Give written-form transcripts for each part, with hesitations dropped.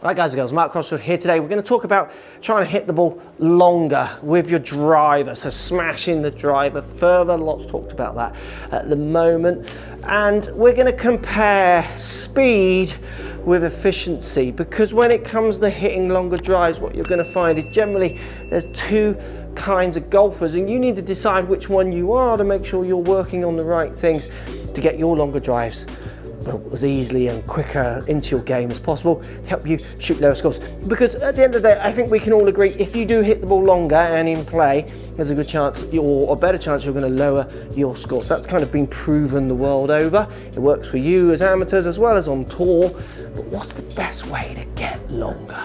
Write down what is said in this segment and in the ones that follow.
Right guys and girls, Mark Crossfield here today. We're going to talk about trying to hit the ball longer with your driver. So smashing the driver further, lots talked about that at the moment. And we're going to compare speed with efficiency, because when it comes to hitting longer drives, what you're going to find is generally there's two kinds of golfers, and you need to decide which one you are to make sure you're working on the right things to get your longer drives as easily and quicker into your game as possible, help you shoot lower scores. Because at the end of the day, I think we can all agree, if you do hit the ball longer and in play, there's a good chance, or a better chance, you're going to lower your scores. That's kind of been proven the world over. It works for you as amateurs as well as on tour. But what's the best way to get longer?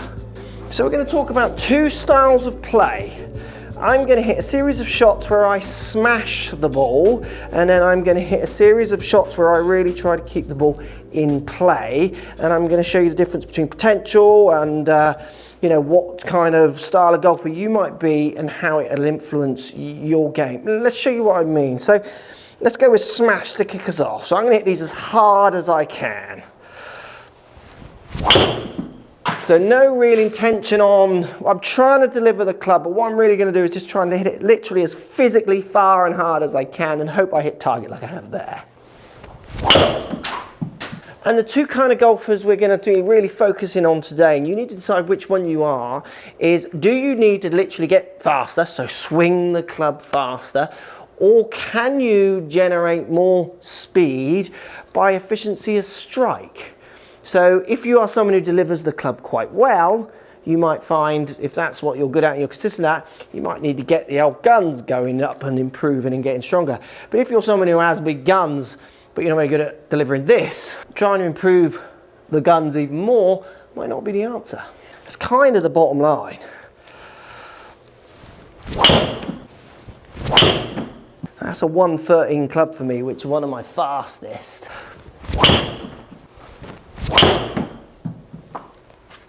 So we're going to talk about two styles of play. I'm going to hit a series of shots where I smash the ball, and then I'm going to hit a series of shots where I really try to keep the ball in play. And I'm going to show you the difference between potential and what kind of style of golfer you might be and how it'll influence your game. Let's show you what I mean. So let's go with smash to kick us off. So I'm going to hit these as hard as I can. So no real intention on, I'm trying to deliver the club, but what I'm really going to do is just trying to hit it literally as physically far and hard as I can and hope I hit target like I have there. And the two kind of golfers we're going to be really focusing on today, and you need to decide which one you are, is do you need to literally get faster, so swing the club faster, or can you generate more speed by efficiency of strike? So if you are someone who delivers the club quite well, you might find, if that's what you're good at and you're consistent at, you might need to get the old guns going up and improving and getting stronger. But if you're someone who has big guns, but you're not very good at delivering this, trying to improve the guns even more might not be the answer. It's kind of the bottom line. That's a 113 club for me, which is one of my fastest.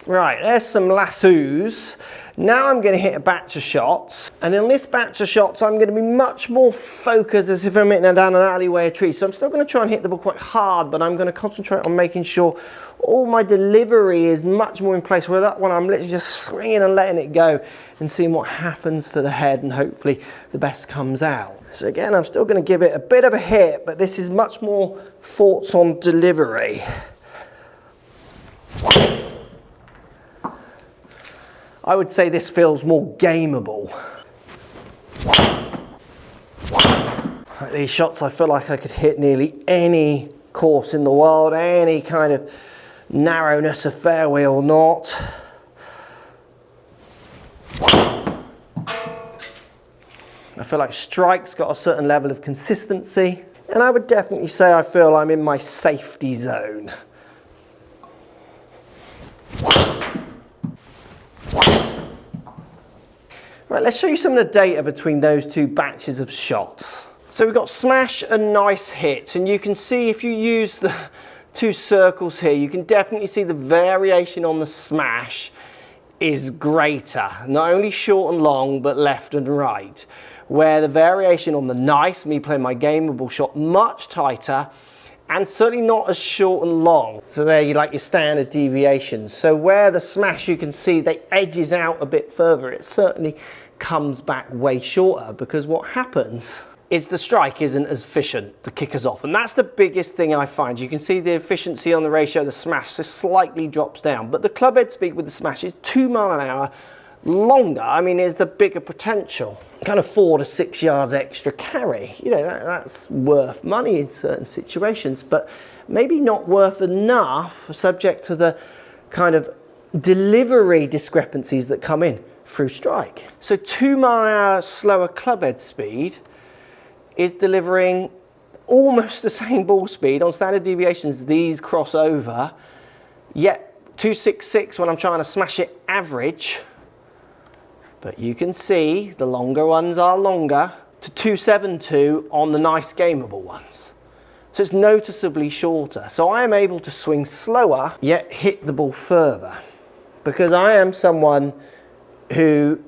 Right, there's some lassos. Now I'm going to hit a batch of shots, and in this batch of shots I'm going to be much more focused as if I'm hitting down an alleyway of trees. So I'm still going to try and hit the ball quite hard, but I'm going to concentrate on making sure all my delivery is much more in place, where that one I'm literally just swinging and letting it go and seeing what happens to the head, and hopefully the best comes out. So again, I'm still going to give it a bit of a hit, but this is much more thoughts on delivery. I would say this feels more gameable. These shots, I feel like I could hit nearly any course in the world, any kind of narrowness of fairway or not. I feel like strike's got a certain level of consistency, and I would definitely say I feel I'm in my safety zone. Right, let's show you some of the data between those two batches of shots. So we've got smash and nice hits, and you can see if you use the two circles here, you can definitely see the variation on the smash is greater. Not only short and long, but left and right. Where the variation on the nice, me playing my gameable shot, much tighter, and certainly not as short and long. So there you like your standard deviations. So where the smash, you can see they edges out a bit further. It certainly comes back way shorter, because what happens is the strike isn't as efficient to kick us off. And that's the biggest thing I find. You can see the efficiency on the ratio of the smash just slightly drops down, but the club head speed with the smash is 2 miles an hour longer. I mean, is the bigger potential. Kind of 4 to 6 yards extra carry. You know, that's worth money in certain situations, but maybe not worth enough subject to the kind of delivery discrepancies that come in through strike. So 2 mile an hour slower club head speed is delivering almost the same ball speed on standard deviations. These cross over, yet 266 when I'm trying to smash it average. But you can see the longer ones are longer, to 272 on the nice gameable ones. So it's noticeably shorter. So I am able to swing slower, yet hit the ball further. Because I am someone who,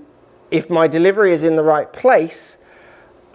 if my delivery is in the right place,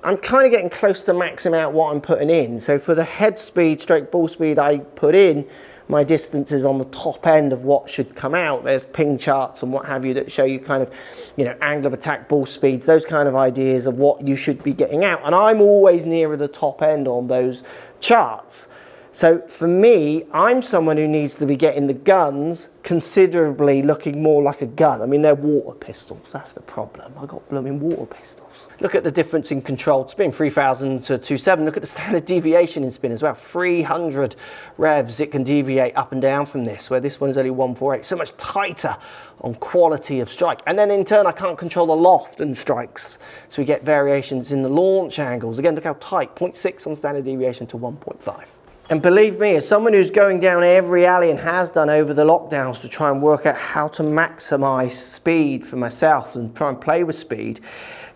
I'm kind of getting close to maxing out what I'm putting in. So for the head speed, stroke ball speed I put in, my distances on the top end of what should come out. There's ping charts and what have you that show you kind of, you know, angle of attack, ball speeds, those kind of ideas of what you should be getting out. And I'm always nearer the top end on those charts. So for me, I'm someone who needs to be getting the guns considerably looking more like a gun. I mean, they're water pistols. That's the problem. I got blooming water pistols. Look at the difference in controlled spin, 3,000 to 2.7. Look at the standard deviation in spin as well. 300 revs it can deviate up and down from this, where this one's only 148. So much tighter on quality of strike. And then in turn, I can't control the loft and strikes. So we get variations in the launch angles. Again, look how tight, 0.6 on standard deviation to 1.5. And believe me, as someone who's going down every alley and has done over the lockdowns to try and work out how to maximize speed for myself and try and play with speed,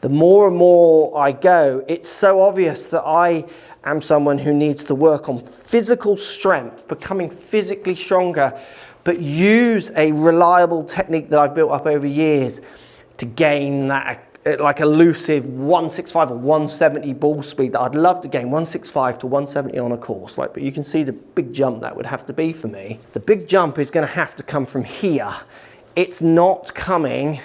the more and more I go, it's so obvious that I am someone who needs to work on physical strength, becoming physically stronger, but use a reliable technique that I've built up over years to gain that like elusive 165 or 170 ball speed that I'd love to gain, 165 to 170 on a course. But you can see the big jump that would have to be for me. The big jump is going to have to come from here. It's not coming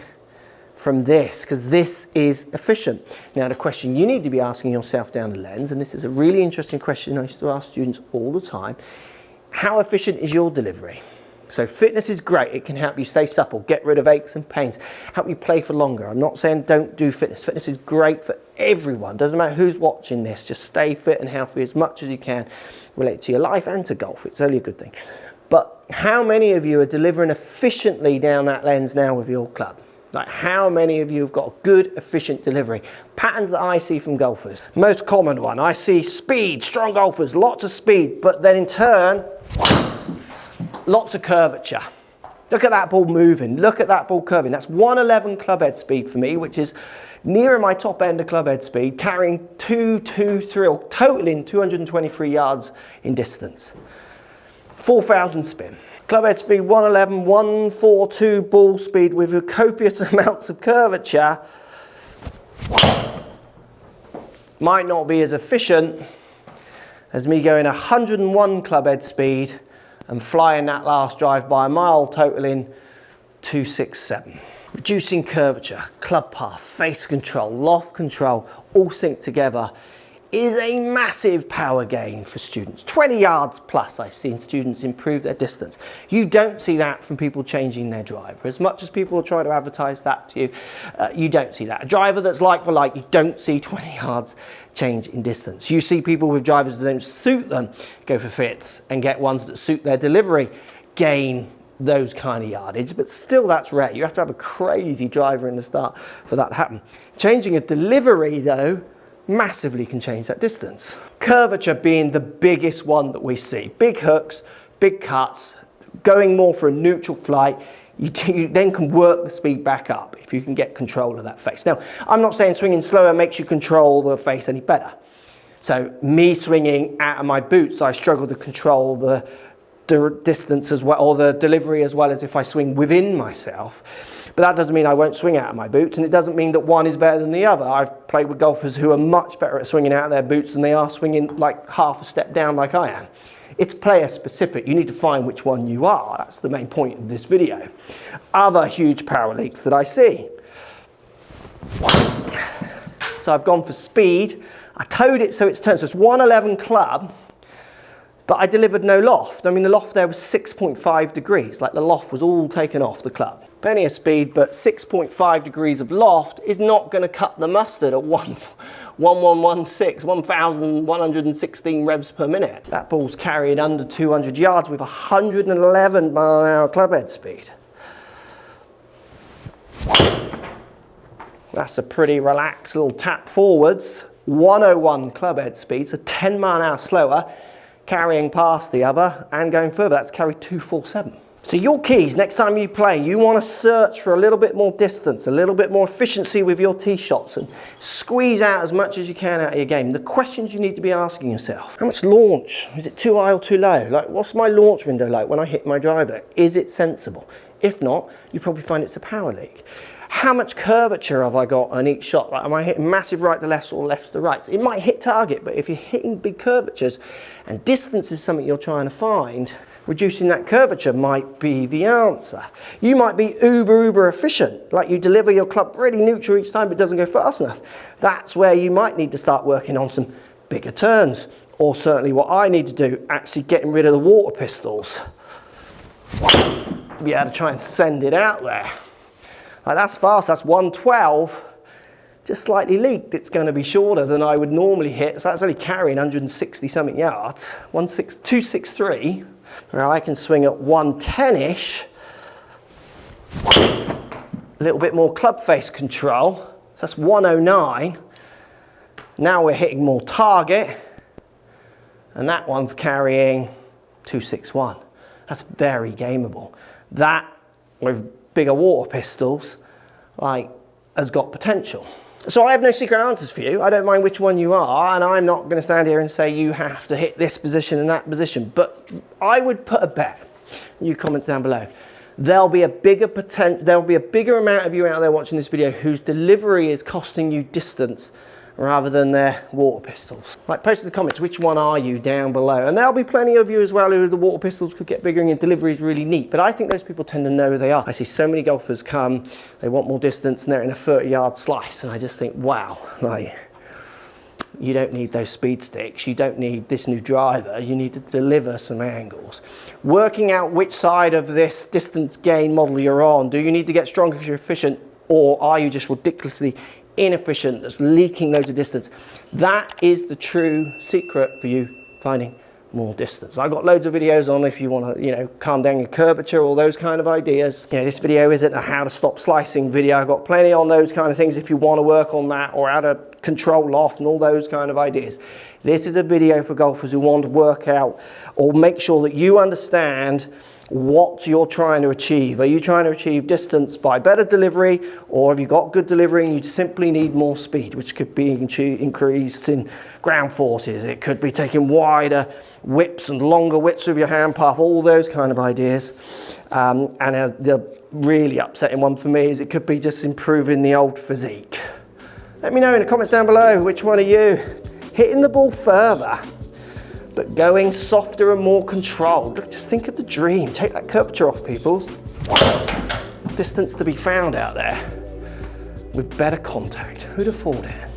from this, because this is efficient. Now the question you need to be asking yourself down the lens, and this is a really interesting question I used to ask students all the time, how efficient is your delivery? So fitness is great, it can help you stay supple, get rid of aches and pains, help you play for longer. I'm not saying don't do fitness. Fitness is great for everyone, doesn't matter who's watching this, just stay fit and healthy as much as you can, relate to your life and to golf, it's only a good thing. But how many of you are delivering efficiently down that lens now with your club? Like how many of you have got good, efficient delivery? Patterns that I see from golfers. Most common one, I see speed, strong golfers, lots of speed, but then in turn, lots of curvature. Look at that ball moving, look at that ball curving. That's 111 club head speed for me, which is nearer my top end of club head speed, carrying 223, or totaling 223 yards in distance. 4,000 spin. Club head speed 111, 142 ball speed with copious amounts of curvature. Might not be as efficient as me going 101 club head speed and flying that last drive by a mile, totaling 267. Reducing curvature, club path, face control, loft control, all sync together is a massive power gain for students. 20 yards plus I've seen students improve their distance. You don't see that from people changing their driver. As much as people try to advertise that to you, you don't see that. A driver that's like for like, you don't see 20 yards change in distance. You see people with drivers that don't suit them go for fits and get ones that suit their delivery, gain those kind of yardage, but still that's rare. You have to have a crazy driver in the start for that to happen. Changing a delivery though, massively can change that distance. Curvature being the biggest one that we see. Big hooks, big cuts, going more for a neutral flight. You then can work the speed back up if you can get control of that face. Now, I'm not saying swinging slower makes you control the face any better. So me swinging out of my boots, I struggle to control the distance as well, or the delivery as well as if I swing within myself. But that doesn't mean I won't swing out of my boots, and it doesn't mean that one is better than the other. I've played with golfers who are much better at swinging out of their boots than they are swinging like half a step down like I am. It's player specific. You need to find which one you are. That's the main point of this video. Other huge power leaks that I see. So I've gone for speed. I towed it so it's turned. So it's 111 club, but I delivered no loft. I mean, the loft there was 6.5 degrees. Like the loft was all taken off the club. Plenty of speed, but 6.5 degrees of loft is not going to cut the mustard at 1,116 revs per minute. That ball's carried under 200 yards with 111 mile an hour club head speed. That's a pretty relaxed little tap forwards. 101 club head speed, so 10 mile an hour slower, carrying past the other and going further. That's carried 247. So your keys, next time you play, you want to search for a little bit more distance, a little bit more efficiency with your tee shots, and squeeze out as much as you can out of your game. The questions you need to be asking yourself: how much launch? Is it too high or too low? Like, what's my launch window like when I hit my driver? Is it sensible? If not, you probably find it's a power leak. How much curvature have I got on each shot? Like, am I hitting massive right to left or left to right? It might hit target, but if you're hitting big curvatures and distance is something you're trying to find, reducing that curvature might be the answer. You might be uber efficient, like you deliver your club really neutral each time but it doesn't go fast enough. That's where you might need to start working on some bigger turns, or certainly what I need to do, actually getting rid of the water pistols. Be able to try and send it out there. Like that's fast, that's 112. Just slightly leaked, it's going to be shorter than I would normally hit. So that's only carrying 160 something yards. 263. Now I can swing at 110-ish. A little bit more club face control. So that's 109. Now we're hitting more target. And that one's carrying 261. That's very gameable. That, with bigger water pistols, like, has got potential. So I have no secret answers for you. I don't mind which one you are, and I'm not going to stand here and say you have to hit this position and that position, but I would put a bet. You comment down below. There'll be a bigger amount of you out there watching this video whose delivery is costing you distance rather than their water pistols. Like, post in the comments, which one are you down below? And there'll be plenty of you as well who the water pistols could get bigger and delivery is really neat. But I think those people tend to know who they are. I see so many golfers come, they want more distance and they're in a 30-yard slice. And I just think, wow, like, you don't need those speed sticks. You don't need this new driver. You need to deliver some angles. Working out which side of this distance gain model you're on. Do you need to get stronger because you're efficient, or are you just ridiculously inefficient, that's leaking loads of distance? That is the true secret for you finding more distance. I've got loads of videos on if you want to, calm down your curvature, all those kind of ideas. This video isn't a how to stop slicing video. I've got plenty on those kind of things if you want to work on that, or how to control loft and all those kind of ideas. This is a video for golfers who want to work out or make sure that you understand what you're trying to achieve. Are you trying to achieve distance by better delivery, or have you got good delivery and you simply need more speed, which could be increased in ground forces? It could be taking wider whips and longer whips with your hand path, all those kind of ideas. And the really upsetting one for me is it could be just improving the old physique. Let me know in the comments down below, which one are you? Hitting the ball further, but going softer and more controlled. Just think of the dream. Take that curvature off, people. Distance to be found out there with better contact. Who'd have thought it?